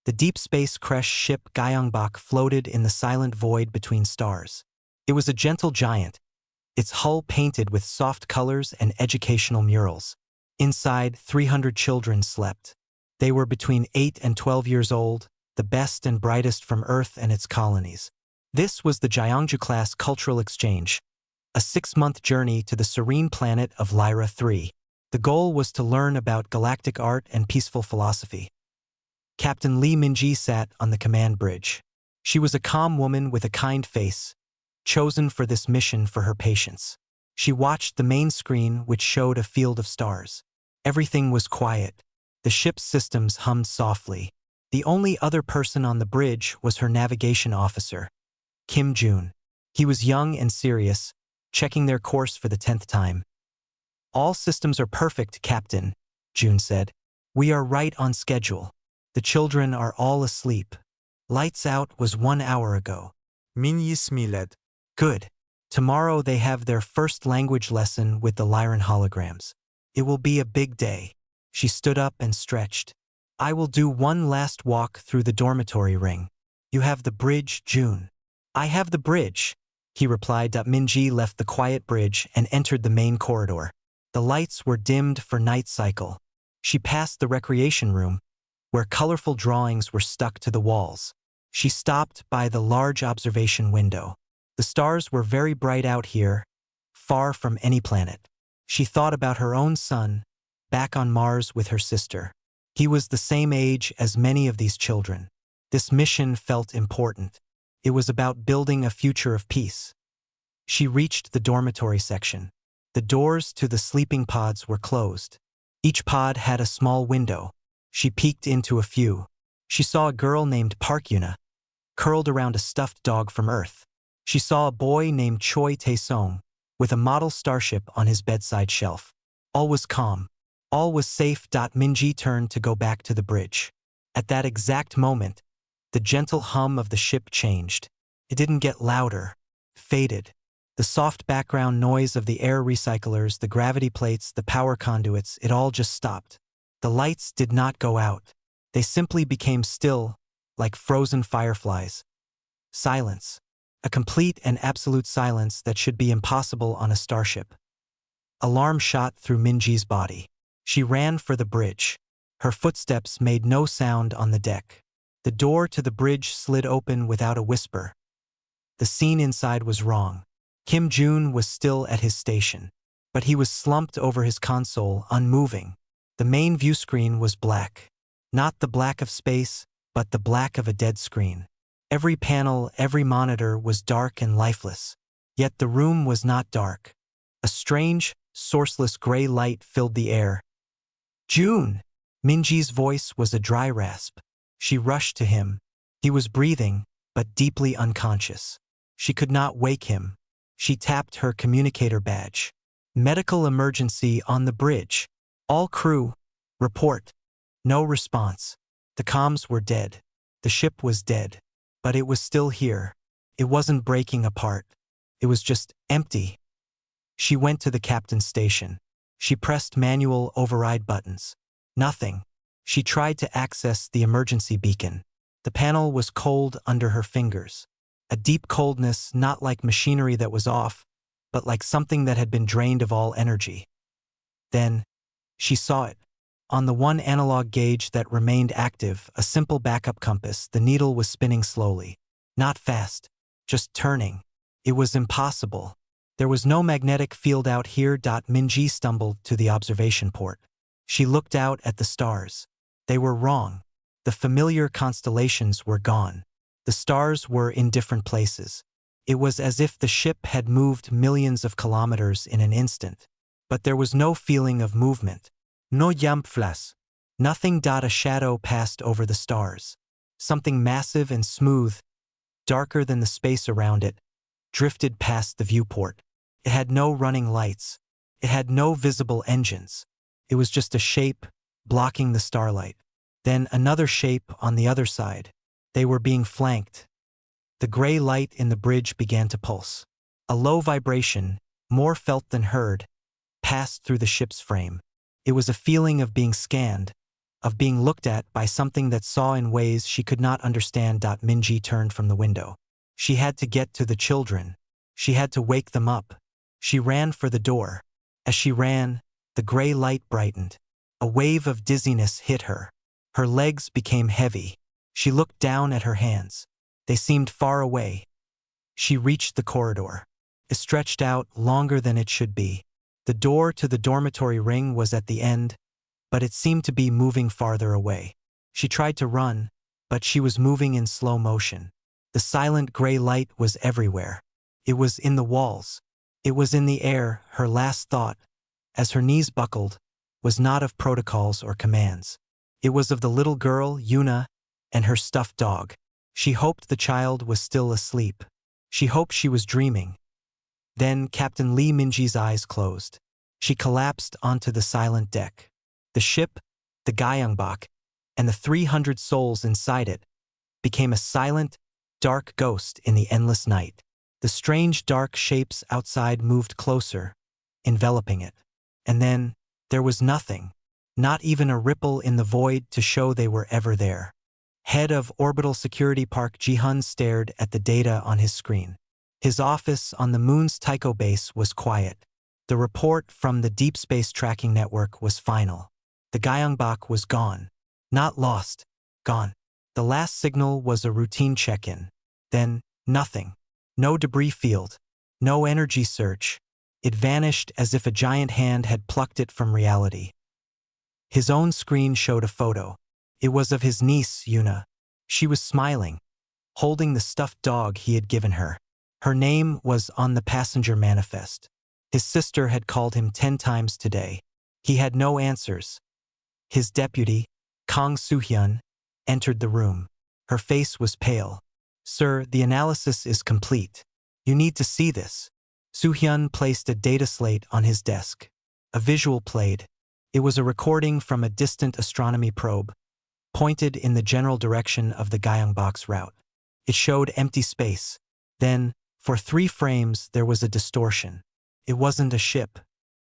The deep space crash ship Gyeongbok floated in the silent void between stars. It was a gentle giant, its hull painted with soft colors and educational murals. Inside, 300 children slept. They were between 8 and 12 years old, the best and brightest from Earth and its colonies. This was the Gyeongju-class cultural exchange, a 6-month journey to the serene planet of Lyra 3. The goal was to learn about galactic art and peaceful philosophy. Captain Lee Min-ji sat on the command bridge. She was a calm woman with a kind face, chosen for this mission for her patience. She watched the main screen, which showed a field of stars. Everything was quiet. The ship's systems hummed softly. The only other person on the bridge was her navigation officer, Kim Jun. He was young and serious, checking their course for the 10th time. "All systems are perfect, Captain," Jun said. "We are right on schedule. The children are all asleep. Lights out was 1 hour ago." Min-yi smiled. "Good. Tomorrow they have their first language lesson with the Lyran holograms. It will be a big day." She stood up and stretched. "I will do one last walk through the dormitory ring. You have the bridge, Jun." "I have the bridge," he replied. Min-ji left the quiet bridge and entered the main corridor. The lights were dimmed for night cycle. She passed the recreation room, where colorful drawings were stuck to the walls. She stopped by the large observation window. The stars were very bright out here, far from any planet. She thought about her own son, back on Mars with her sister. He was the same age as many of these children. This mission felt important. It was about building a future of peace. She reached the dormitory section. The doors to the sleeping pods were closed. Each pod had a small window. She peeked into a few. She saw a girl named Park Yuna, curled around a stuffed dog from Earth. She saw a boy named Choi Tae-song, with a model starship on his bedside shelf. All was calm. All was safe. Min-ji turned to go back to the bridge. At that exact moment, the gentle hum of the ship changed. It didn't get louder, faded. The soft background noise of the air recyclers, the gravity plates, the power conduits, it all just stopped. The lights did not go out. They simply became still, like frozen fireflies. Silence. A complete and absolute silence that should be impossible on a starship. Alarm shot through Min-ji's body. She ran for the bridge. Her footsteps made no sound on the deck. The door to the bridge slid open without a whisper. The scene inside was wrong. Kim Jun was still at his station, but he was slumped over his console, unmoving. The main view screen was black. Not the black of space, but the black of a dead screen. Every panel, every monitor was dark and lifeless. Yet the room was not dark. A strange, sourceless gray light filled the air. "Jun!" Min-ji's voice was a dry rasp. She rushed to him. He was breathing, but deeply unconscious. She could not wake him. She tapped her communicator badge. "Medical emergency on the bridge. All crew, report." No response. The comms were dead. The ship was dead. But it was still here. It wasn't breaking apart. It was just empty. She went to the captain's station. She pressed manual override buttons. Nothing. She tried to access the emergency beacon. The panel was cold under her fingers. A deep coldness, not like machinery that was off, but like something that had been drained of all energy. Then, she saw it. On the one analog gauge that remained active, a simple backup compass, the needle was spinning slowly. Not fast, just turning. It was impossible. There was no magnetic field out here. Min-ji stumbled to the observation port. She looked out at the stars. They were wrong. The familiar constellations were gone. The stars were in different places. It was as if the ship had moved millions of kilometers in an instant. But there was no feeling of movement. No yampflas. Nothing. A shadow passed over the stars. Something massive and smooth, darker than the space around it, drifted past the viewport. It had no running lights. It had no visible engines. It was just a shape, blocking the starlight. Then another shape on the other side. They were being flanked. The gray light in the bridge began to pulse. A low vibration, more felt than heard, passed through the ship's frame. It was a feeling of being scanned, of being looked at by something that saw in ways she could not understand. Minji turned from the window. She had to get to the children. She had to wake them up. She ran for the door. As she ran, the gray light brightened. A wave of dizziness hit her. Her legs became heavy. She looked down at her hands. They seemed far away. She reached the corridor. It stretched out longer than it should be. The door to the dormitory ring was at the end, but it seemed to be moving farther away. She tried to run, but she was moving in slow motion. The silent gray light was everywhere. It was in the walls. It was in the air. Her last thought, as her knees buckled, was not of protocols or commands. It was of the little girl, Yuna, and her stuffed dog. She hoped the child was still asleep. She hoped she was dreaming. Then Captain Lee Minji's eyes closed. She collapsed onto the silent deck. The ship, the Gyeongbok, and the 300 souls inside it became a silent, dark ghost in the endless night. The strange dark shapes outside moved closer, enveloping it. And then, there was nothing, not even a ripple in the void to show they were ever there. Head of Orbital Security Park Ji-hun stared at the data on his screen. His office on the moon's Tycho base was quiet. The report from the Deep Space Tracking Network was final. The Gyeongbok was gone. Not lost. Gone. The last signal was a routine check-in. Then, nothing. No debris field. No energy search. It vanished as if a giant hand had plucked it from reality. His own screen showed a photo. It was of his niece, Yuna. She was smiling, holding the stuffed dog he had given her. Her name was on the passenger manifest. His sister had called him 10 times today. He had no answers. His deputy, Kang Soo-hyun, entered the room. Her face was pale. "Sir, the analysis is complete. You need to see this." Soo-hyun placed a data slate on his desk. A visual played. It was a recording from a distant astronomy probe, pointed in the general direction of the Gyeongbok's route. It showed empty space. Then, for 3 frames, there was a distortion. It wasn't a ship.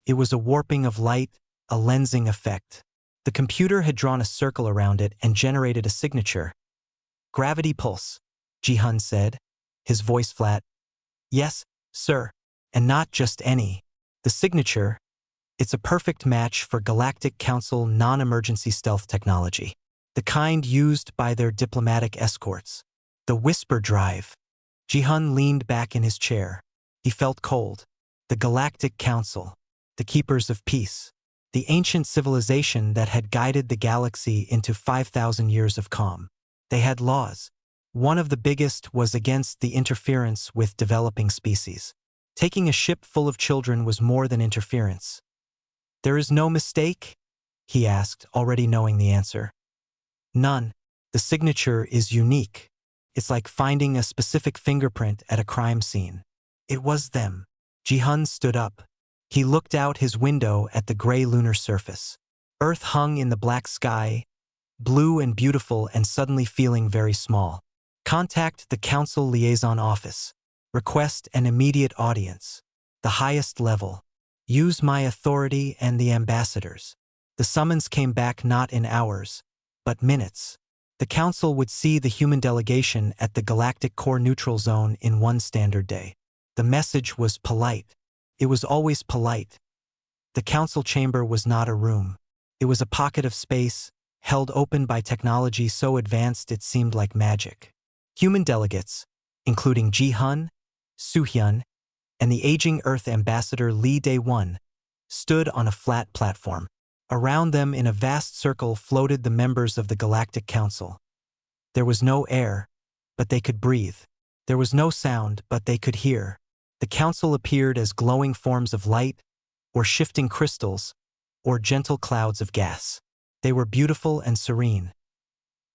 It was a warping of light, a lensing effect. The computer had drawn a circle around it and generated a signature. "Gravity pulse," Ji-hun said, his voice flat. "Yes, sir, and not just any. The signature, it's a perfect match for Galactic Council non-emergency stealth technology. The kind used by their diplomatic escorts. The whisper drive." Ji-hun leaned back in his chair. He felt cold. The Galactic Council. The keepers of peace. The ancient civilization that had guided the galaxy into 5,000 years of calm. They had laws. One of the biggest was against the interference with developing species. Taking a ship full of children was more than interference. "There is no mistake?" he asked, already knowing the answer. "None. The signature is unique. It's like finding a specific fingerprint at a crime scene." It was them. Ji-hun stood up. He looked out his window at the gray lunar surface. Earth hung in the black sky, blue and beautiful and suddenly feeling very small. "Contact the Council Liaison Office. Request an immediate audience. The highest level. Use my authority and the ambassadors." The summons came back not in hours, but minutes. The Council would see the human delegation at the Galactic Core Neutral Zone in 1 standard day. The message was polite. It was always polite. The Council chamber was not a room. It was a pocket of space, held open by technology so advanced it seemed like magic. Human delegates, including Ji-hun, Soo-hyun, and the aging Earth ambassador Lee Dae-won, stood on a flat platform. Around them in a vast circle floated the members of the Galactic Council. There was no air, but they could breathe. There was no sound, but they could hear. The Council appeared as glowing forms of light, or shifting crystals, or gentle clouds of gas. They were beautiful and serene.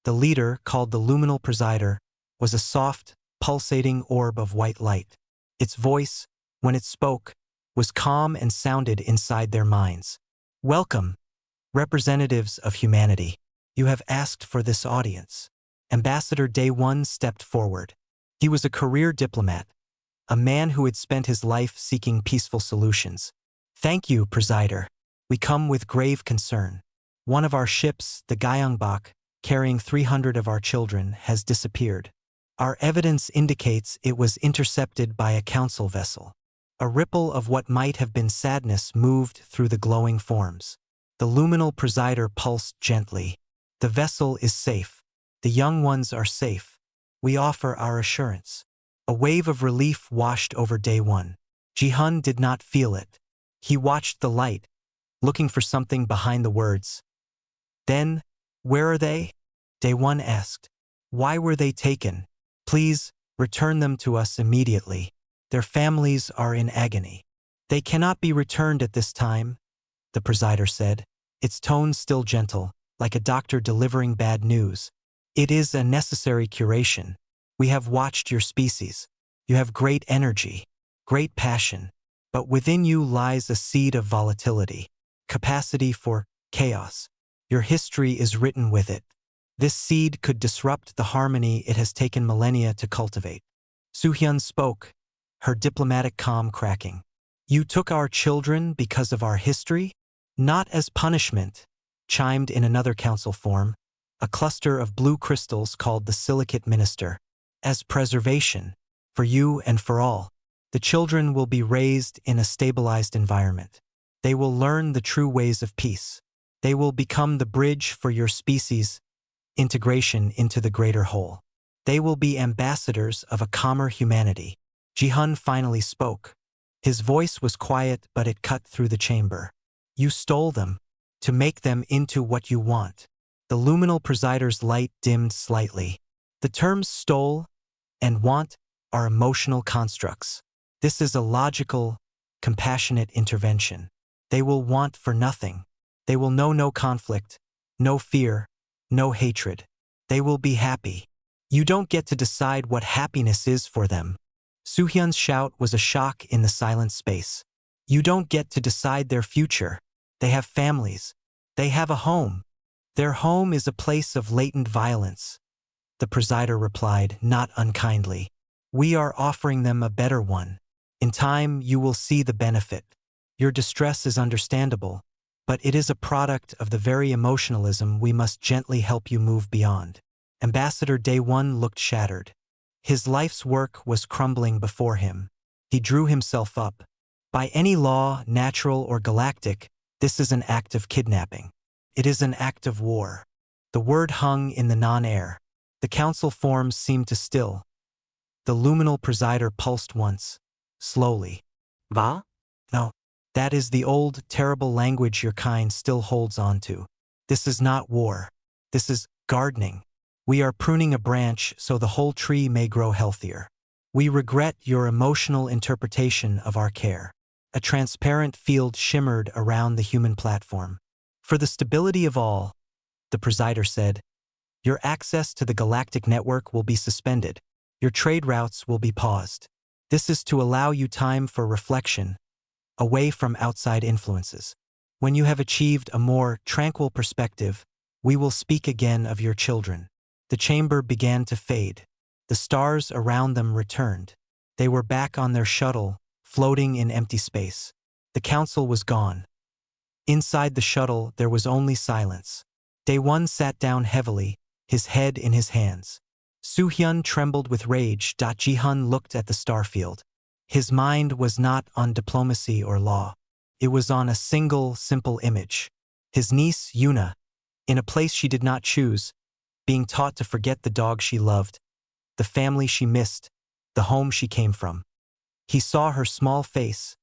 The leader, called the Luminal Presider, was a soft, pulsating orb of white light. Its voice, when it spoke, was calm and sounded inside their minds. "Welcome, representatives of humanity. You have asked for this audience." Ambassador Dae-won stepped forward. He was a career diplomat, a man who had spent his life seeking peaceful solutions. "Thank you, Presider. We come with grave concern. One of our ships, the Gyeongbok, carrying 300 of our children, has disappeared. Our evidence indicates it was intercepted by a council vessel. A ripple of what might have been sadness moved through the glowing forms. The luminal presider pulsed gently. The vessel is safe. The young ones are safe. We offer our assurance. A wave of relief washed over Day One. Ji-hun did not feel it. He watched the light, looking for something behind the words. Then, where are they? Day One asked. Why were they taken? Please, return them to us immediately. Their families are in agony. They cannot be returned at this time, the presider said, its tone still gentle, like a doctor delivering bad news. It is a necessary curation. We have watched your species. You have great energy, great passion, but within you lies a seed of volatility, capacity for chaos. Your history is written with it. This seed could disrupt the harmony it has taken millennia to cultivate. Soo-hyun spoke, her diplomatic calm cracking. You took our children because of our history? Not as punishment, chimed in another council form, a cluster of blue crystals called the Silicate Minister. As preservation, for you and for all. The children will be raised in a stabilized environment. They will learn the true ways of peace. They will become the bridge for your species' integration into the greater whole. They will be ambassadors of a calmer humanity. Ji-hun finally spoke. His voice was quiet, but it cut through the chamber. You stole them, to make them into what you want. The luminal presider's light dimmed slightly. The terms stole and want are emotional constructs. This is a logical, compassionate intervention. They will want for nothing. They will know no conflict, no fear, no hatred. They will be happy. You don't get to decide what happiness is for them. Soo-hyun's shout was a shock in the silent space. You don't get to decide their future. They have families. They have a home. Their home is a place of latent violence. The presider replied, not unkindly. We are offering them a better one. In time, you will see the benefit. Your distress is understandable, but it is a product of the very emotionalism we must gently help you move beyond. Ambassador Day One looked shattered. His life's work was crumbling before him. He drew himself up. By any law, natural or galactic, this is an act of kidnapping. It is an act of war. The word hung in the non-air. The council forms seemed to still. The luminal presider pulsed once, slowly. Va? No. That is the old, terrible language your kind still holds on to. This is not war. This is gardening. We are pruning a branch so the whole tree may grow healthier. We regret your emotional interpretation of our care. A transparent field shimmered around the human platform. For the stability of all, the presider said, your access to the galactic network will be suspended. Your trade routes will be paused. This is to allow you time for reflection, away from outside influences. When you have achieved a more tranquil perspective, we will speak again of your children. The chamber began to fade. The stars around them returned. They were back on their shuttle, floating in empty space. The council was gone. Inside the shuttle, there was only silence. Day One sat down heavily, his head in his hands. Soo-hyun trembled with rage. Ji-hun looked at the starfield. His mind was not on diplomacy or law. It was on a single, simple image. His niece, Yuna, in a place she did not choose, being taught to forget the dog she loved, the family she missed, the home she came from. He saw her small face,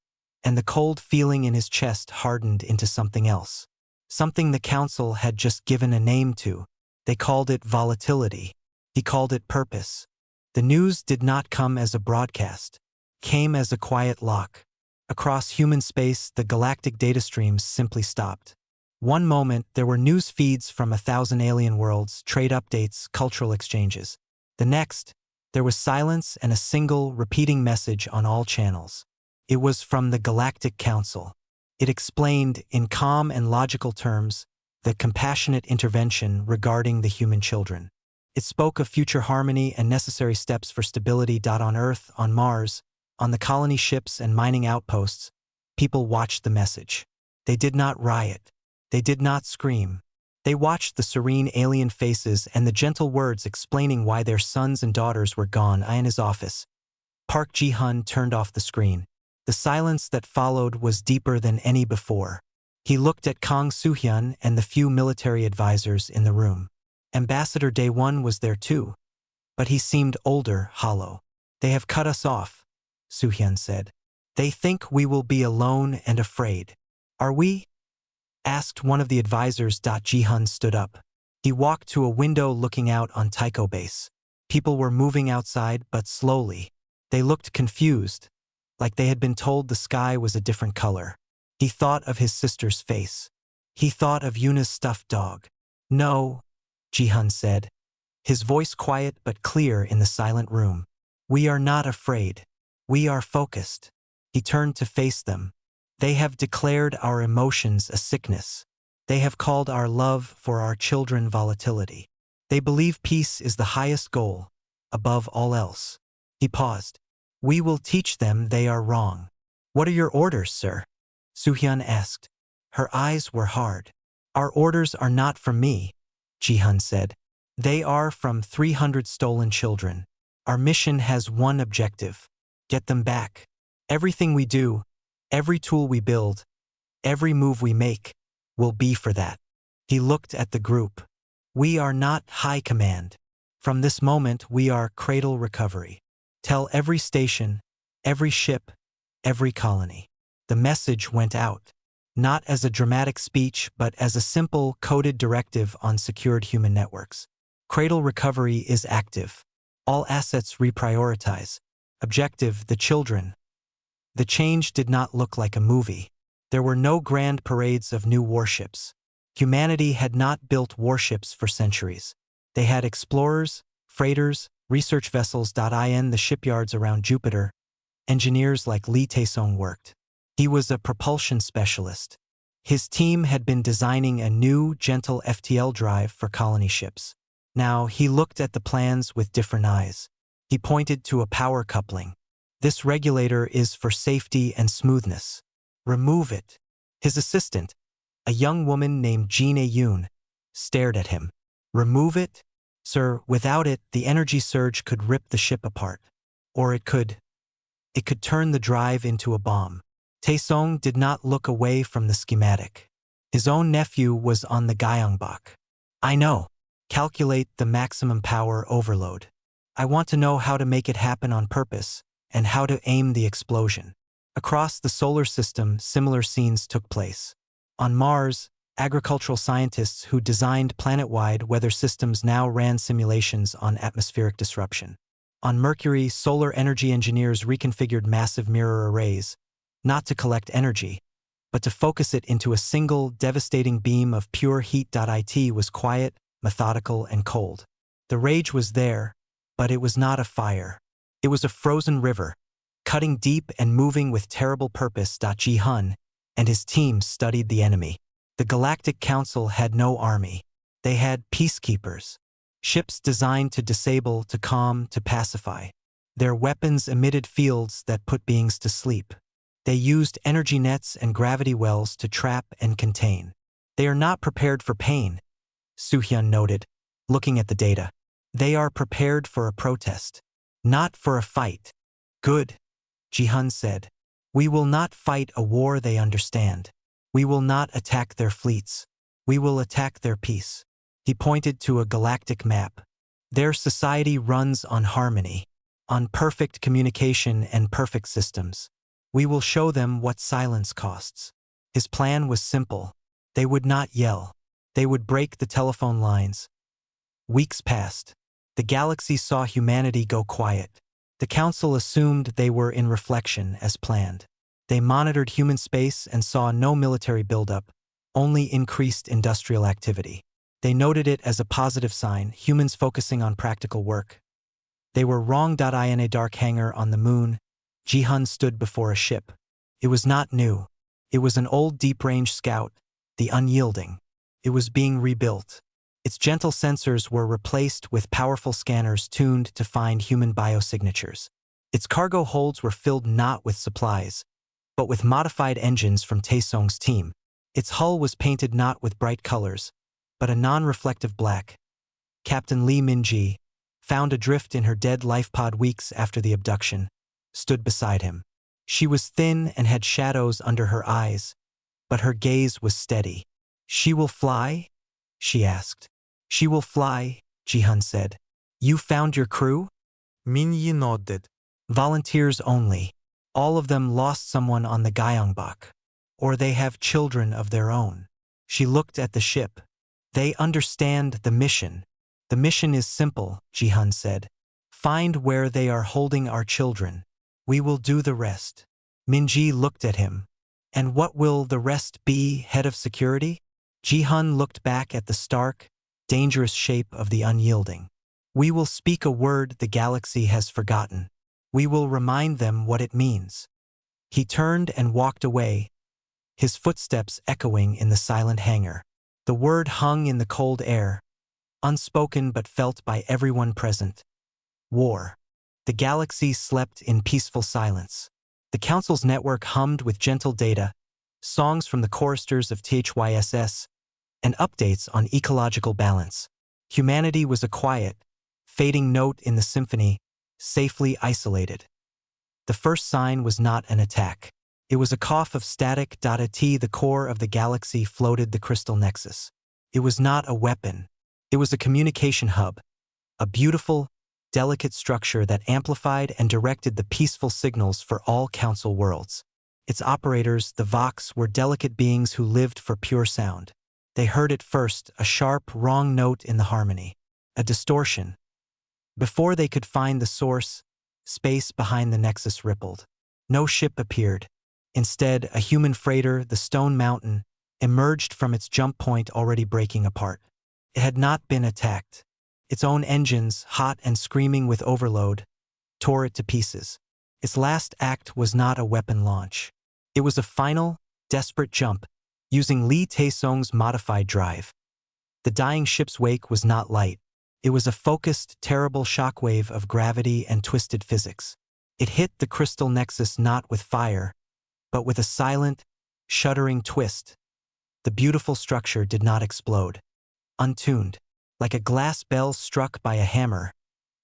and the cold feeling in his chest hardened into something else. Something the council had just given a name to. They called it volatility. He called it purpose. The news did not come as a broadcast. Came as a quiet lock. Across human space, the galactic data streams simply stopped. One moment, there were news feeds from 1,000 alien worlds, trade updates, cultural exchanges. The next, there was silence and a single, repeating message on all channels. It was from the Galactic Council. It explained, in calm and logical terms, the compassionate intervention regarding the human children. It spoke of future harmony and necessary steps for stability. On Earth, on Mars, on the colony ships and mining outposts, people watched the message. They did not riot. They did not scream. They watched the serene alien faces and the gentle words explaining why their sons and daughters were gone. In his office, Park Ji-hun turned off the screen. The silence that followed was deeper than any before. He looked at Kang Soo-hyun and the few military advisors in the room. Ambassador Dae-won was there too, but he seemed older, hollow. "They have cut us off," Soo-hyun said. "They think we will be alone and afraid. Are we?" asked one of the advisors. Ji-hun stood up. He walked to a window looking out on Tycho Base. People were moving outside, but slowly. They looked confused, like they had been told the sky was a different color. He thought of his sister's face. He thought of Yuna's stuffed dog. "No," Ji-hun said, his voice quiet but clear in the silent room. "We are not afraid. We are focused." He turned to face them. "They have declared our emotions a sickness. They have called our love for our children volatility. They believe peace is the highest goal, above all else." He paused. "We will teach them they are wrong." "What are your orders, sir?" Soo-hyun asked. Her eyes were hard. "Our orders are not from me," Ji-hun said. "They are from 300 stolen children. Our mission has one objective: get them back. Everything we do, every tool we build, every move we make, will be for that." He looked at the group. "We are not high command. From this moment we are cradle recovery. Tell every station, every ship, every colony." The message went out, not as a dramatic speech but as a simple, coded directive on secured human networks. Cradle recovery is active. All assets reprioritize. Objective: the children. The change did not look like a movie. There were no grand parades of new warships. Humanity had not built warships for centuries. They had explorers, freighters, research vessels. In the shipyards around Jupiter, engineers like Lee Tae-sung worked. He was a propulsion specialist. His team had been designing a new, gentle FTL drive for colony ships. Now he looked at the plans with different eyes. He pointed to a power coupling. "This regulator is for safety and smoothness. Remove it." His assistant, a young woman named Jin A-yoon, stared at him. "Remove it? Sir, without it, the energy surge could rip the ship apart. Or it could turn the drive into a bomb." Tae-sung did not look away from the schematic. His own nephew was on the Gyeongbok. "I know. Calculate the maximum power overload. I want to know how to make it happen on purpose, and how to aim the explosion." Across the solar system, similar scenes took place. On Mars, agricultural scientists who designed planet-wide weather systems now ran simulations on atmospheric disruption. On Mercury, solar energy engineers reconfigured massive mirror arrays, not to collect energy, but to focus it into a single, devastating beam of pure heat. It was quiet, methodical, and cold. The rage was there, but it was not a fire. It was a frozen river, cutting deep and moving with terrible purpose. Ji-hun and his team studied the enemy. The Galactic Council had no army. They had peacekeepers. Ships designed to disable, to calm, to pacify. Their weapons emitted fields that put beings to sleep. They used energy nets and gravity wells to trap and contain. "They are not prepared for pain," Soo-hyun noted, looking at the data. "They are prepared for a protest, not for a fight." "Good," Ji-hun said. "We will not fight a war they understand. We will not attack their fleets. We will attack their peace." He pointed to a galactic map. "Their society runs on harmony, on perfect communication and perfect systems. We will show them what silence costs." His plan was simple. They would not yell. They would break the telephone lines. Weeks passed. The galaxy saw humanity go quiet. The Council assumed they were in reflection as planned. They monitored human space and saw no military buildup, only increased industrial activity. They noted it as a positive sign, humans focusing on practical work. They were wrong. In a dark hangar on the moon, Ji-hun stood before a ship. It was not new. It was an old deep-range scout, the Unyielding. It was being rebuilt. Its gentle sensors were replaced with powerful scanners tuned to find human biosignatures. Its cargo holds were filled not with supplies, but with modified engines from Tae-sung's team. Its hull was painted not with bright colors, but a non-reflective black. Captain Lee Min-ji, found adrift in her dead life pod weeks after the abduction, stood beside him. She was thin and had shadows under her eyes, but her gaze was steady. "She will fly?" she asked. "She will fly," Ji-hun said. "You found your crew?" Min-yi nodded. "Volunteers only. All of them lost someone on the Gyeongbok. Or they have children of their own." She looked at the ship. "They understand the mission. The mission is simple," Ji-hun said. "Find where they are holding our children. We will do the rest." Min-ji looked at him. "And what will the rest be, head of security?" Ji-hun looked back at the stark, dangerous shape of the unyielding. "We will speak a word the galaxy has forgotten. We will remind them what it means." He turned and walked away, his footsteps echoing in the silent hangar. The word hung in the cold air, unspoken but felt by everyone present. War. The galaxy slept in peaceful silence. The Council's network hummed with gentle data, songs from the choristers of THYSS, and updates on ecological balance. Humanity was a quiet, fading note in the symphony, safely isolated. The first sign was not an attack. It was a cough of static. At the core of the galaxy floated the crystal nexus. It was not a weapon. It was a communication hub, a beautiful, delicate structure that amplified and directed the peaceful signals for all Council worlds. Its operators, the Vox, were delicate beings who lived for pure sound. They heard it first, a sharp, wrong note in the harmony, a distortion. Before they could find the source, space behind the nexus rippled. No ship appeared. Instead, a human freighter, the Stone Mountain, emerged from its jump point already breaking apart. It had not been attacked. Its own engines, hot and screaming with overload, tore it to pieces. Its last act was not a weapon launch. It was a final, desperate jump, using Lee Taesong's modified drive. The dying ship's wake was not light. It was a focused, terrible shockwave of gravity and twisted physics. It hit the crystal nexus not with fire, but with a silent, shuddering twist. The beautiful structure did not explode. Untuned, like a glass bell struck by a hammer,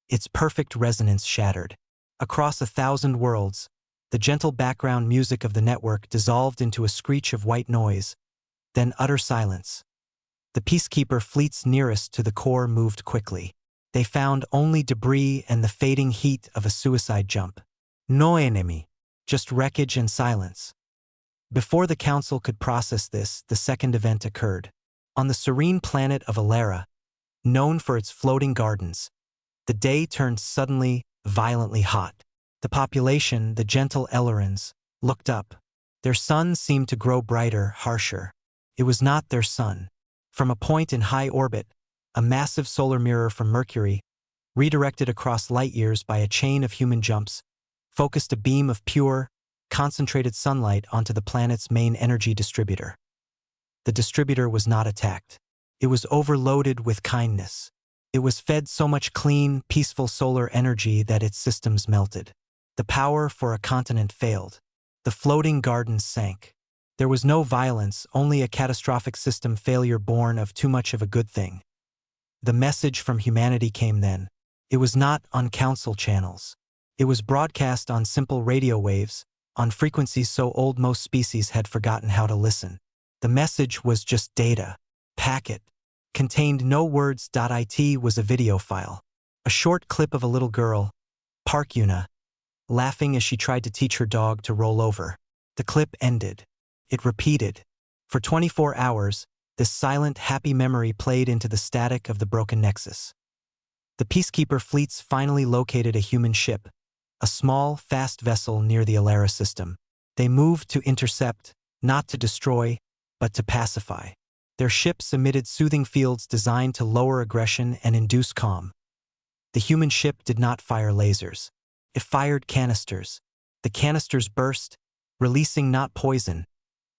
its perfect resonance shattered. Across 1,000 worlds, the gentle background music of the network dissolved into a screech of white noise, then utter silence. The peacekeeper fleets nearest to the core moved quickly. They found only debris and the fading heat of a suicide jump. No enemy, just wreckage and silence. Before the Council could process this, the second event occurred. On the serene planet of Alara, known for its floating gardens, the day turned suddenly, violently hot. The population, the gentle Ellerans, looked up. Their sun seemed to grow brighter, harsher. It was not their sun. From a point in high orbit, a massive solar mirror from Mercury, redirected across light years by a chain of human jumps, focused a beam of pure, concentrated sunlight onto the planet's main energy distributor. The distributor was not attacked. It was overloaded with kindness. It was fed so much clean, peaceful solar energy that its systems melted. The power for a continent failed. The floating gardens sank. There was no violence, only a catastrophic system failure born of too much of a good thing. The message from humanity came then. It was not on council channels. It was broadcast on simple radio waves, on frequencies so old most species had forgotten how to listen. The message was just data. Packet. Contained no words. It was a video file. A short clip of a little girl, Park Yuna, laughing as she tried to teach her dog to roll over. The clip ended. It repeated. For 24 hours, this silent, happy memory played into the static of the broken nexus. The peacekeeper fleets finally located a human ship, a small, fast vessel near the Alara system. They moved to intercept, not to destroy, but to pacify. Their ships emitted soothing fields designed to lower aggression and induce calm. The human ship did not fire lasers. It fired canisters. The canisters burst, releasing not poison,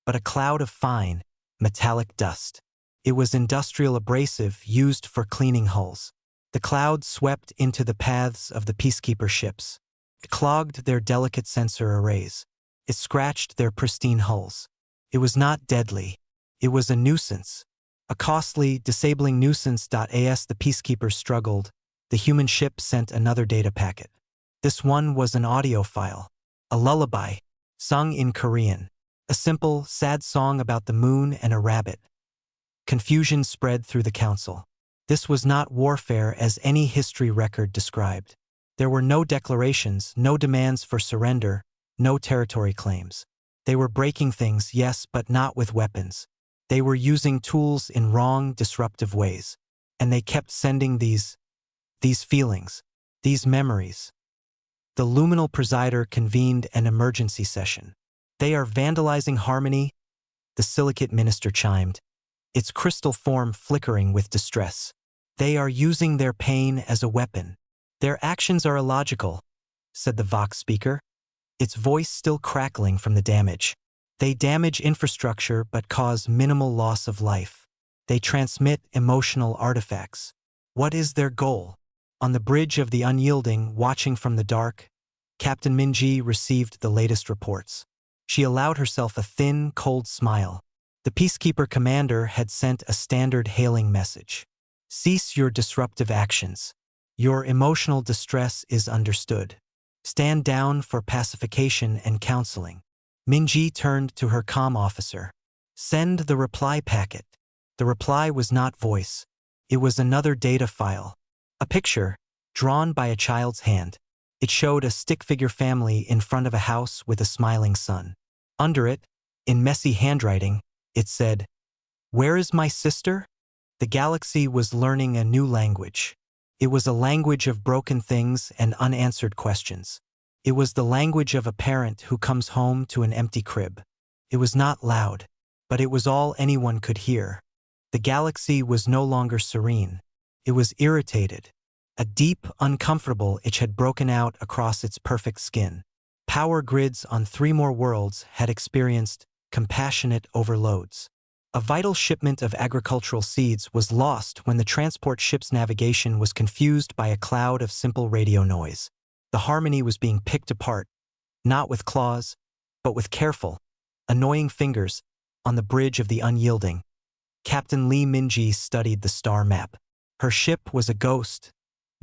but a cloud of fine, metallic dust. It was industrial abrasive used for cleaning hulls. The cloud swept into the paths of the peacekeeper ships. It clogged their delicate sensor arrays. It scratched their pristine hulls. It was not deadly. It was a nuisance. A costly, disabling nuisance.as. The peacekeepers struggled. The human ship sent another data packet. This one was an audio file. A lullaby, sung in Korean. A simple, sad song about the moon and a rabbit. Confusion spread through the council. This was not warfare as any history record described. There were no declarations, no demands for surrender, no territory claims. They were breaking things, yes, but not with weapons. They were using tools in wrong, disruptive ways. And they kept sending these feelings, these memories. The luminal presider convened an emergency session. They are vandalizing harmony, the silicate minister chimed, its crystal form flickering with distress. They are using their pain as a weapon. Their actions are illogical, said the Vox speaker, its voice still crackling from the damage. They damage infrastructure but cause minimal loss of life. They transmit emotional artifacts. What is their goal? On the bridge of the Unyielding, watching from the dark, Captain Minji received the latest reports. She allowed herself a thin, cold smile. The peacekeeper commander had sent a standard hailing message. Cease your disruptive actions. Your emotional distress is understood. Stand down for pacification and counseling. Minji turned to her comm officer. Send the reply packet. The reply was not voice. It was another data file. A picture, drawn by a child's hand. It showed a stick-figure family in front of a house with a smiling son. Under it, in messy handwriting, it said, "Where is my sister?" The galaxy was learning a new language. It was a language of broken things and unanswered questions. It was the language of a parent who comes home to an empty crib. It was not loud, but it was all anyone could hear. The galaxy was no longer serene. It was irritated. A deep, uncomfortable itch had broken out across its perfect skin. Power grids on 3 more worlds had experienced compassionate overloads. A vital shipment of agricultural seeds was lost when the transport ship's navigation was confused by a cloud of simple radio noise. The harmony was being picked apart, not with claws, but with careful, annoying fingers, on the bridge of the Unyielding. Captain Lee Minji studied the star map. Her ship was a ghost,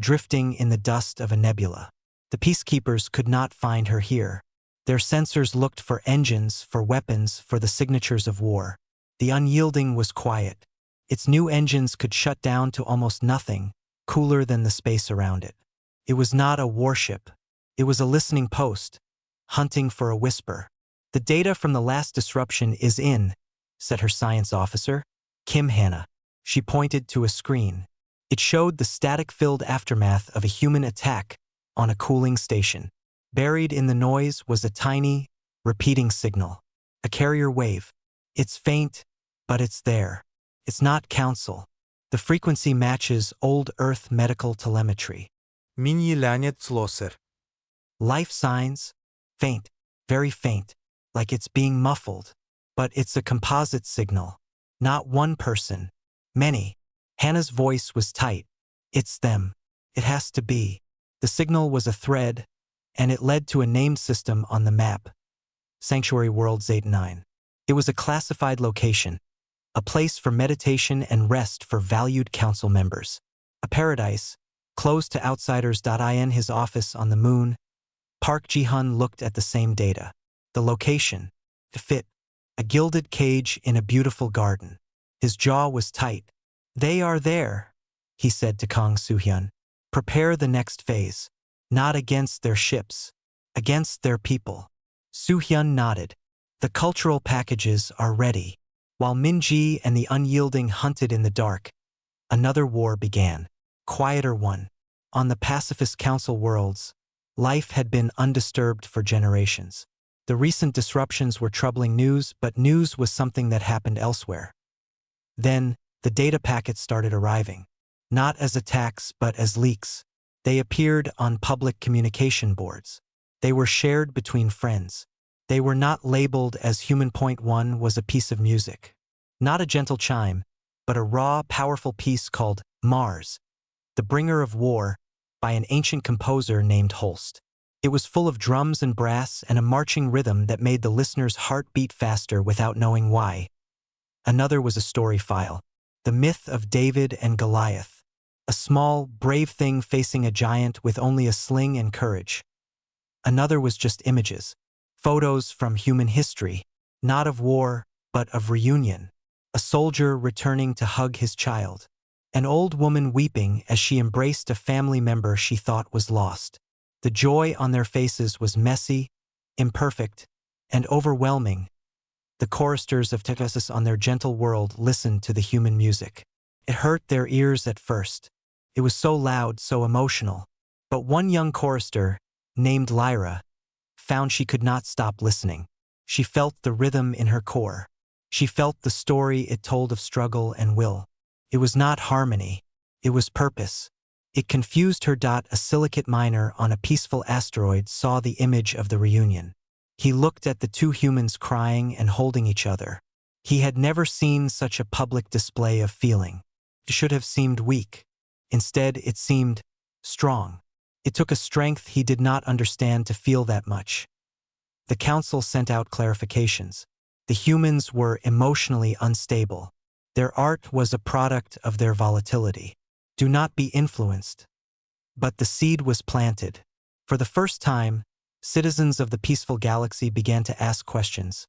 drifting in the dust of a nebula. The peacekeepers could not find her here. Their sensors looked for engines, for weapons, for the signatures of war. The Unyielding was quiet. Its new engines could shut down to almost nothing, cooler than the space around it. It was not a warship. It was a listening post, hunting for a whisper. The data from the last disruption is in, said her science officer, Kim Hannah. She pointed to a screen. It showed the static-filled aftermath of a human attack on a cooling station. Buried in the noise was a tiny, repeating signal. A carrier wave. It's faint, but it's there. It's not council. The frequency matches old Earth medical telemetry. Minji lanet slosser. Life signs, faint, very faint, like it's being muffled. But it's a composite signal. Not one person. Many. Hannah's voice was tight. It's them. It has to be. The signal was a thread, and it led to a named system on the map. Sanctuary World Z9. It was a classified location, a place for meditation and rest for valued council members. A paradise, closed to outsiders. In his office on the moon, Park Ji-hun looked at the same data. The location, to fit, a gilded cage in a beautiful garden. His jaw was tight. They are there, he said to Kang Soo-hyun. Prepare the next phase. Not against their ships, against their people. Soo-hyun nodded. The cultural packages are ready. While Minji and the Unyielding hunted in the dark, another war began. Quieter one. On the pacifist council worlds, life had been undisturbed for generations. The recent disruptions were troubling news, but news was something that happened elsewhere. Then, the data packets started arriving. Not as attacks, but as leaks. They appeared on public communication boards. They were shared between friends. They were not labeled as Human Point 1 was a piece of music. Not a gentle chime, but a raw, powerful piece called Mars, the Bringer of War, by an ancient composer named Holst. It was full of drums and brass and a marching rhythm that made the listener's heart beat faster without knowing why. Another was a story file. The myth of David and Goliath. A small, brave thing facing a giant with only a sling and courage. Another was just images. Photos from human history, not of war, but of reunion. A soldier returning to hug his child. An old woman weeping as she embraced a family member she thought was lost. The joy on their faces was messy, imperfect, and overwhelming. The choristers of Testimonies on their gentle world listened to the human music. It hurt their ears at first. It was so loud, so emotional. But one young chorister, named Lyra, found she could not stop listening. She felt the rhythm in her core. She felt the story it told of struggle and will. It was not harmony. It was purpose. It confused her. A silicate miner on a peaceful asteroid saw the image of the reunion. He looked at the two humans crying and holding each other. He had never seen such a public display of feeling. It should have seemed weak. Instead, it seemed strong. It took a strength he did not understand to feel that much. The council sent out clarifications. The humans were emotionally unstable. Their art was a product of their volatility. Do not be influenced. But the seed was planted. For the first time, citizens of the peaceful galaxy began to ask questions,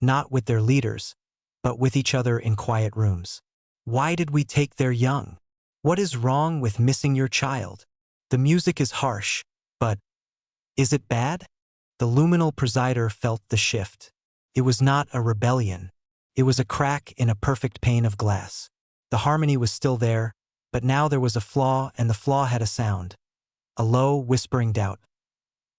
not with their leaders, but with each other in quiet rooms. Why did we take their young? What is wrong with missing your child? The music is harsh, but is it bad? The luminal presider felt the shift. It was not a rebellion. It was a crack in a perfect pane of glass. The harmony was still there, but now there was a flaw, and the flaw had a sound. A low, whispering doubt.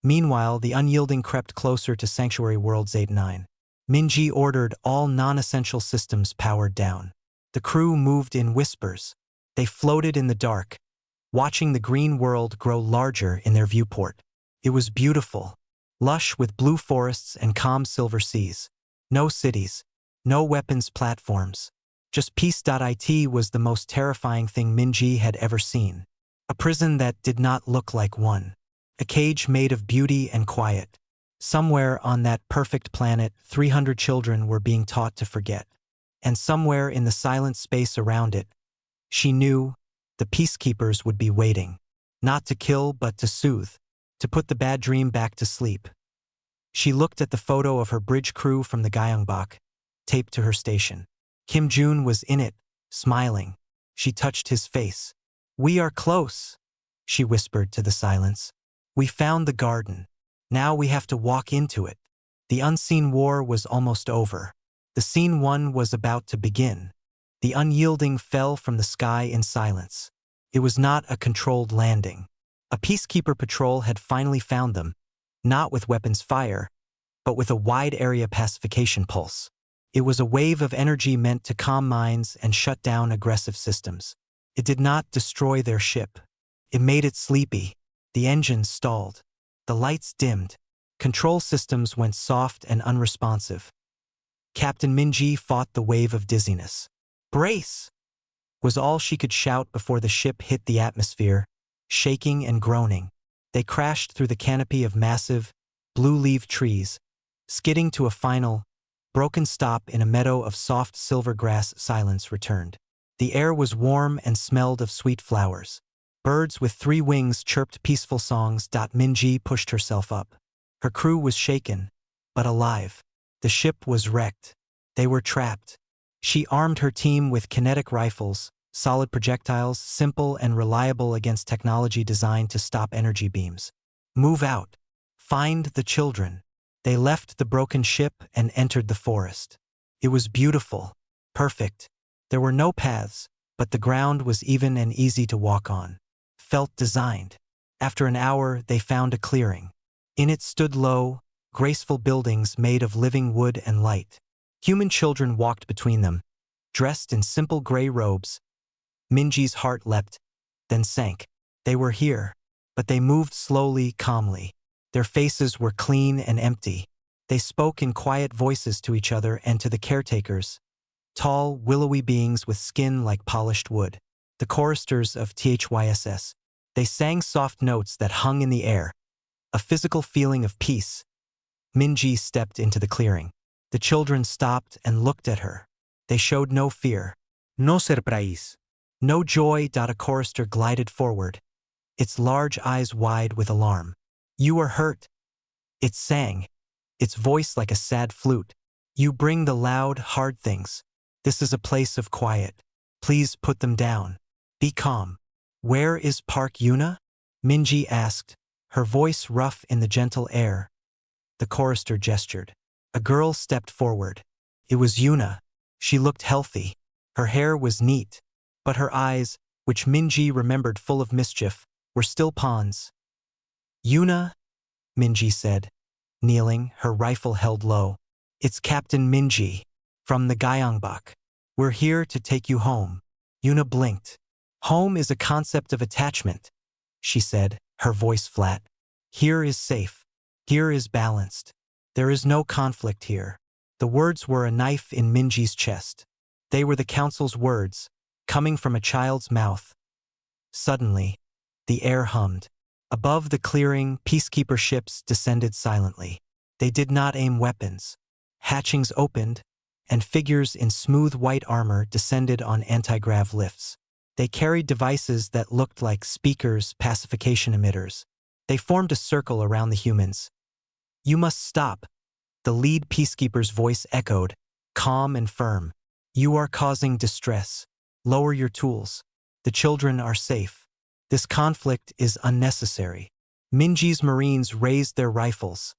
Meanwhile, the unyielding crept closer to Sanctuary Worlds 8-9. Minji ordered all non-essential systems powered down. The crew moved in whispers. They floated in the dark, watching the green world grow larger in their viewport. It was beautiful, lush with blue forests and calm silver seas. No cities, no weapons platforms. Just peace. It was the most terrifying thing Minji had ever seen. A prison that did not look like one. A cage made of beauty and quiet. Somewhere on that perfect planet, 300 children were being taught to forget. And somewhere in the silent space around it, she knew the peacekeepers would be waiting. Not to kill, but to soothe. To put the bad dream back to sleep. She looked at the photo of her bridge crew from the Gyeongbok, taped to her station. Kim Jun was in it, smiling. She touched his face. "We are close," she whispered to the silence. "We found the garden. Now we have to walk into it." The unseen war was almost over. The scene one was about to begin. The unyielding fell from the sky in silence. It was not a controlled landing. A peacekeeper patrol had finally found them, not with weapons fire, but with a wide-area pacification pulse. It was a wave of energy meant to calm minds and shut down aggressive systems. It did not destroy their ship. It made it sleepy. The engines stalled. The lights dimmed. Control systems went soft and unresponsive. Captain Minji fought the wave of dizziness. "Brace!" was all she could shout before the ship hit the atmosphere, shaking and groaning. They crashed through the canopy of massive, blue-leaved trees, skidding to a final, broken stop in a meadow of soft silver grass. Silence returned. The air was warm and smelled of sweet flowers. Birds with 3 wings chirped peaceful songs. Minji pushed herself up. Her crew was shaken, but alive. The ship was wrecked. They were trapped. She armed her team with kinetic rifles, solid projectiles, simple and reliable against technology designed to stop energy beams. "Move out. Find the children." They left the broken ship and entered the forest. It was beautiful, perfect. There were no paths, but the ground was even and easy to walk on. Felt designed. After an hour, they found a clearing. In it stood low, graceful buildings made of living wood and light. Human children walked between them, dressed in simple gray robes. Minji's heart leapt, then sank. They were here, but they moved slowly, calmly. Their faces were clean and empty. They spoke in quiet voices to each other and to the caretakers, tall, willowy beings with skin like polished wood. The choristers of THYSS. They sang soft notes that hung in the air, a physical feeling of peace. Minji stepped into the clearing. The children stopped and looked at her. They showed no fear. No surprise. No joy. A chorister glided forward, its large eyes wide with alarm. You are hurt. It sang, its voice like a sad flute. You bring the loud, hard things. This is a place of quiet. Please put them down. Be calm. Where is Park Yuna? Minji asked, her voice rough in the gentle air. The chorister gestured. A girl stepped forward. It was Yuna. She looked healthy. Her hair was neat, but her eyes, which Minji remembered full of mischief, were still pawns. Yuna, Minji said, kneeling, her rifle held low. It's Captain Minji, from the Gyeongbok. We're here to take you home. Yuna blinked. Home is a concept of attachment, she said, her voice flat. Here is safe. Here is balanced. There is no conflict here. The words were a knife in Minji's chest. They were the council's words, coming from a child's mouth. Suddenly, the air hummed. Above the clearing, peacekeeper ships descended silently. They did not aim weapons. Hatchings opened, and figures in smooth white armor descended on anti-grav lifts. They carried devices that looked like speakers, pacification emitters. They formed a circle around the humans. You must stop. The lead peacekeeper's voice echoed, calm and firm. You are causing distress. Lower your tools. The children are safe. This conflict is unnecessary. Minji's Marines raised their rifles,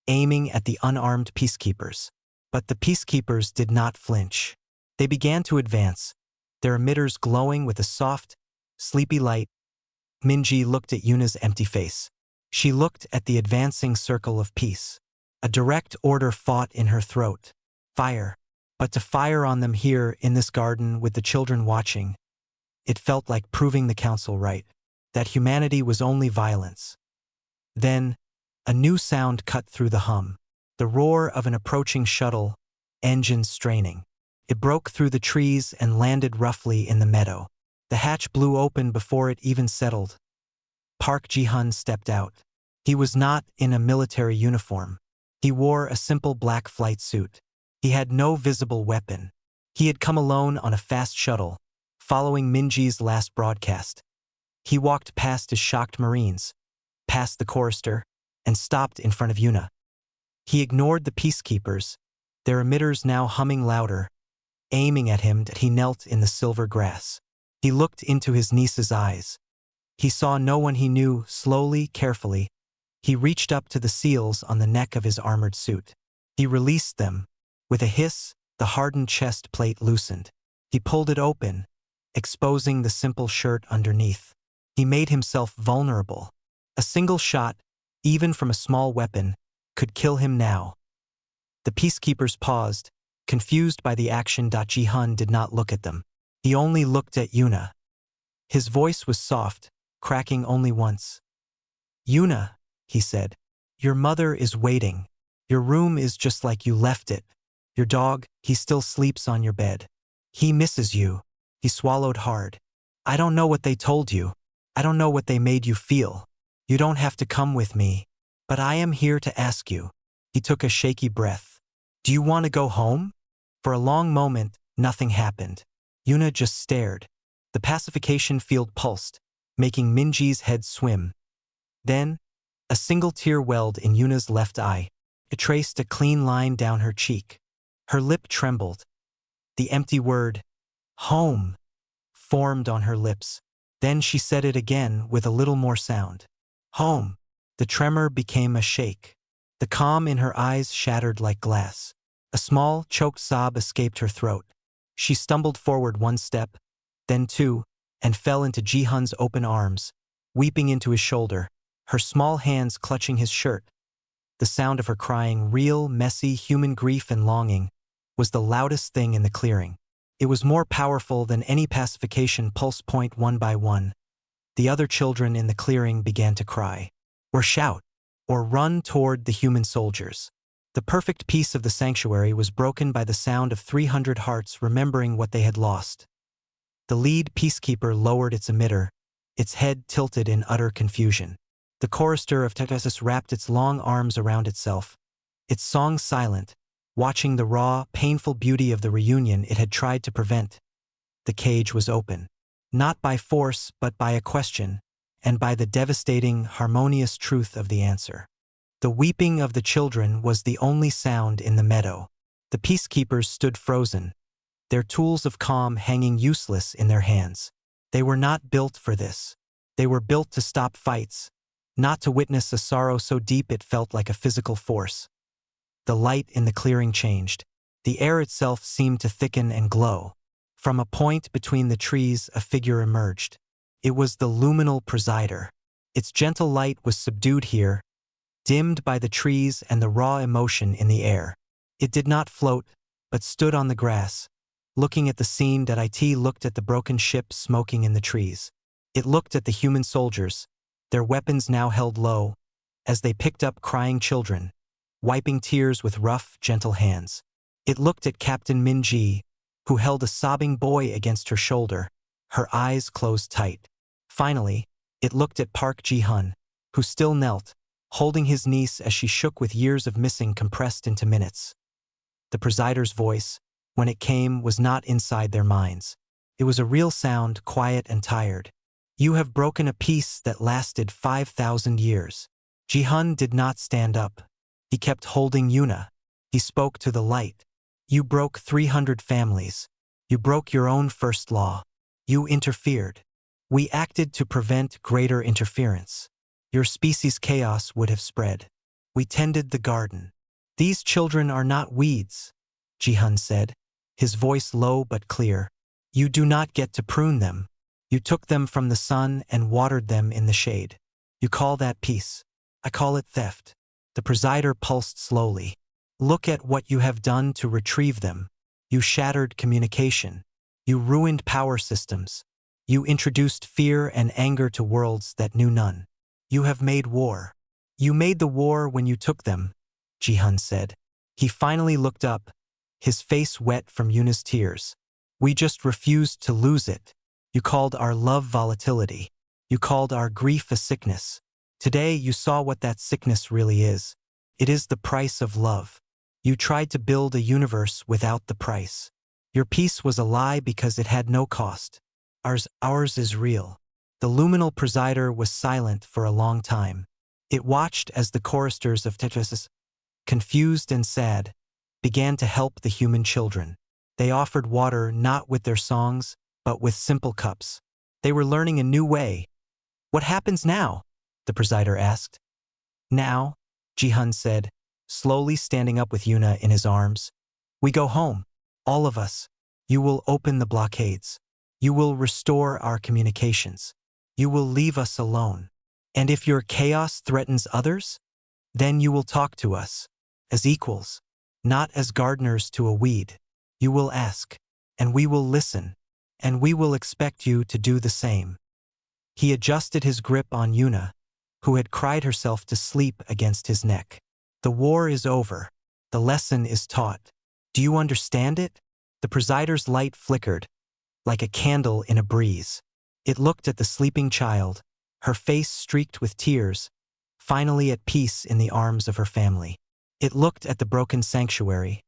aiming at the unarmed peacekeepers. But the peacekeepers did not flinch. They began to advance, their emitters glowing with a soft, sleepy light. Minji looked at Yuna's empty face. She looked at the advancing circle of peace. A direct order fought in her throat. Fire. But to fire on them here in this garden with the children watching, it felt like proving the council right, that humanity was only violence. Then, a new sound cut through the hum. The roar of an approaching shuttle, engines straining. It broke through the trees and landed roughly in the meadow. The hatch blew open before it even settled. Park Ji-hun stepped out. He was not in a military uniform. He wore a simple black flight suit. He had no visible weapon. He had come alone on a fast shuttle, following Minji's last broadcast. He walked past his shocked Marines, past the chorister, and stopped in front of Yuna. He ignored the peacekeepers, their emitters now humming louder, aiming at him as he knelt in the silver grass. He looked into his niece's eyes. He saw no one he knew. Slowly, carefully, he reached up to the seals on the neck of his armored suit. He released them. With a hiss, the hardened chest plate loosened. He pulled it open, exposing the simple shirt underneath. He made himself vulnerable. A single shot, even from a small weapon, could kill him now. The peacekeepers paused, confused by the action. Ji-hun did not look at them. He only looked at Yuna. His voice was soft, cracking only once. Yuna, he said, your mother is waiting. Your room is just like you left it. Your dog, he still sleeps on your bed. He misses you. He swallowed hard. I don't know what they told you. I don't know what they made you feel. You don't have to come with me. But I am here to ask you. He took a shaky breath. Do you want to go home? For a long moment, nothing happened. Yuna just stared. The pacification field pulsed, making Minji's head swim. Then, a single tear welled in Yuna's left eye. It traced a clean line down her cheek. Her lip trembled. The empty word, home, formed on her lips. Then she said it again with a little more sound. Home. The tremor became a shake. The calm in her eyes shattered like glass. A small, choked sob escaped her throat. She stumbled forward one step, then two, and fell into Ji-hun's open arms, weeping into his shoulder, her small hands clutching his shirt. The sound of her crying, real, messy, human grief and longing, was the loudest thing in the clearing. It was more powerful than any pacification pulse point. One by one, the other children in the clearing began to cry, or shout, or run toward the human soldiers. The perfect peace of the sanctuary was broken by the sound of 300 hearts remembering what they had lost. The lead peacekeeper lowered its emitter, its head tilted in utter confusion. The chorister of Tegesis wrapped its long arms around itself, its song silent, watching the raw, painful beauty of the reunion it had tried to prevent. the cage was open. Not by force, but by a question, and by the devastating, harmonious truth of the answer. The weeping of the children was the only sound in the meadow. The peacekeepers stood frozen, their tools of calm hanging useless in their hands. They were not built for this. They were built to stop fights, not to witness a sorrow so deep it felt like a physical force. The light in the clearing changed. The air itself seemed to thicken and glow. From a point between the trees, a figure emerged. It was the luminal presider. Its gentle light was subdued here, dimmed by the trees and the raw emotion in the air. It did not float, but stood on the grass, looking at the scene. It looked at the broken ship smoking in the trees. It looked at the human soldiers, their weapons now held low, as they picked up crying children, wiping tears with rough, gentle hands. It looked at Captain Minji, who held a sobbing boy against her shoulder, her eyes closed tight. Finally, it looked at Park Ji-hun, who still knelt, holding his niece as she shook with years of missing compressed into minutes. The presider's voice, when it came, was not inside their minds. It was a real sound, quiet and tired. You have broken a peace that lasted 5,000 years. Ji-hun did not stand up. He kept holding Yuna. He spoke to the light. You broke 300 families. You broke your own first law. You interfered. We acted to prevent greater interference. Your species' chaos would have spread. We tended the garden. These children are not weeds, Ji-hun said, his voice low but clear. You do not get to prune them. You took them from the sun and watered them in the shade. You call that peace. I call it theft. The presider pulsed slowly. Look at what you have done to retrieve them. You shattered communication. You ruined power systems. You introduced fear and anger to worlds that knew none. You have made war. You made the war when you took them, Ji-hun said. He finally looked up, his face wet from Yuna's tears. We just refused to lose it. You called our love volatility. You called our grief a sickness. Today you saw what that sickness really is. It is the price of love. You tried to build a universe without the price. Your peace was a lie because it had no cost. Ours is real. The luminal presider was silent for a long time. It watched as the choristers of Tetris, confused and sad, began to help the human children. They offered water not with their songs, but with simple cups. They were learning a new way. What happens now? The presider asked. Now, Ji-hun said, slowly standing up with Yuna in his arms. We go home, all of us. You will open the blockades. You will restore our communications. You will leave us alone. And if your chaos threatens others, then you will talk to us, as equals, not as gardeners to a weed. You will ask, and we will listen, and we will expect you to do the same. He adjusted his grip on Yuna, who had cried herself to sleep against his neck. The war is over. The lesson is taught. Do you understand it? The presider's light flickered, like a candle in a breeze. It looked at the sleeping child, her face streaked with tears, finally at peace in the arms of her family. It looked at the broken sanctuary.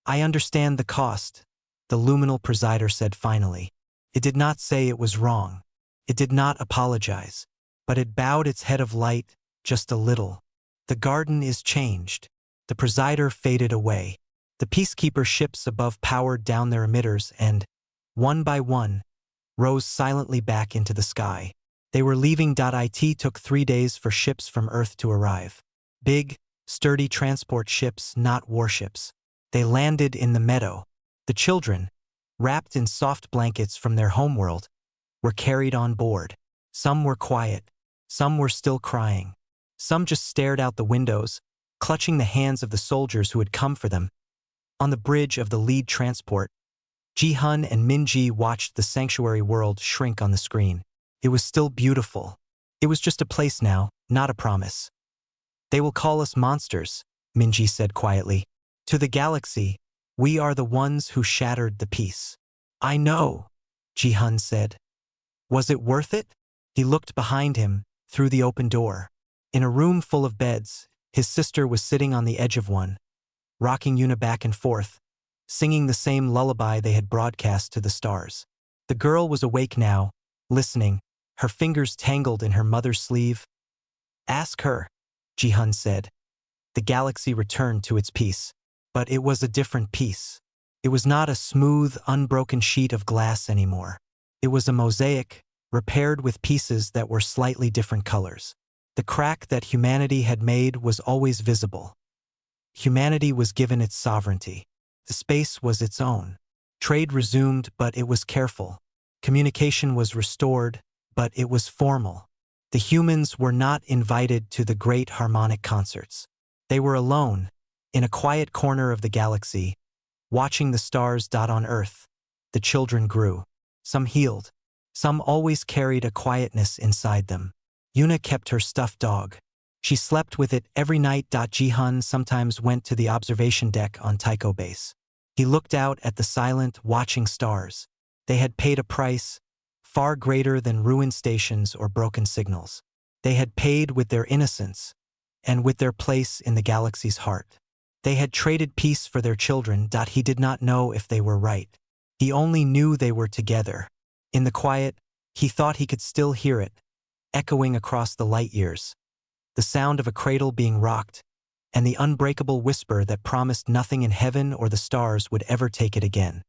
I understand the cost, the luminal presider said finally. It did not say it was wrong. It did not apologize, but it bowed its head of light just a little. The garden is changed. The presider faded away. The peacekeeper ships above powered down their emitters and, one by one, rose silently back into the sky. They were leaving. It took 3 days for ships from Earth to arrive. Big, sturdy transport ships, not warships. They landed in the meadow. The children, wrapped in soft blankets from their homeworld, were carried on board. Some were quiet. Some were still crying. Some just stared out the windows, clutching the hands of the soldiers who had come for them. On the bridge of the lead transport, Ji-hun and Minji watched the sanctuary world shrink on the screen. It was still beautiful. It was just a place now, not a promise. They will call us monsters, Minji said quietly. To the galaxy, we are the ones who shattered the peace. I know, Ji-hun said. Was it worth it? He looked behind him, through the open door. In a room full of beds, his sister was sitting on the edge of one, rocking Yuna back and forth, singing the same lullaby they had broadcast to the stars. The girl was awake now, listening, her fingers tangled in her mother's sleeve. Ask her, Ji-hun said. The galaxy returned to its peace. But it was a different peace. It was not a smooth, unbroken sheet of glass anymore. It was a mosaic, repaired with pieces that were slightly different colors. The crack that humanity had made was always visible. Humanity was given its sovereignty. The space was its own. Trade resumed, but it was careful. Communication was restored, but it was formal. The humans were not invited to the great harmonic concerts. They were alone, in a quiet corner of the galaxy, watching the stars dot on Earth. The children grew. Some healed. Some always carried a quietness inside them. Yuna kept her stuffed dog. She slept with it every night. Ji-hun sometimes went to the observation deck on Tycho Base. He looked out at the silent, watching stars. They had paid a price far greater than ruined stations or broken signals. They had paid with their innocence and with their place in the galaxy's heart. They had traded peace for their children. He did not know if they were right. He only knew they were together. In the quiet, he thought he could still hear it, echoing across the light years. The sound of a cradle being rocked, and the unbreakable whisper that promised nothing in heaven or the stars would ever take it again.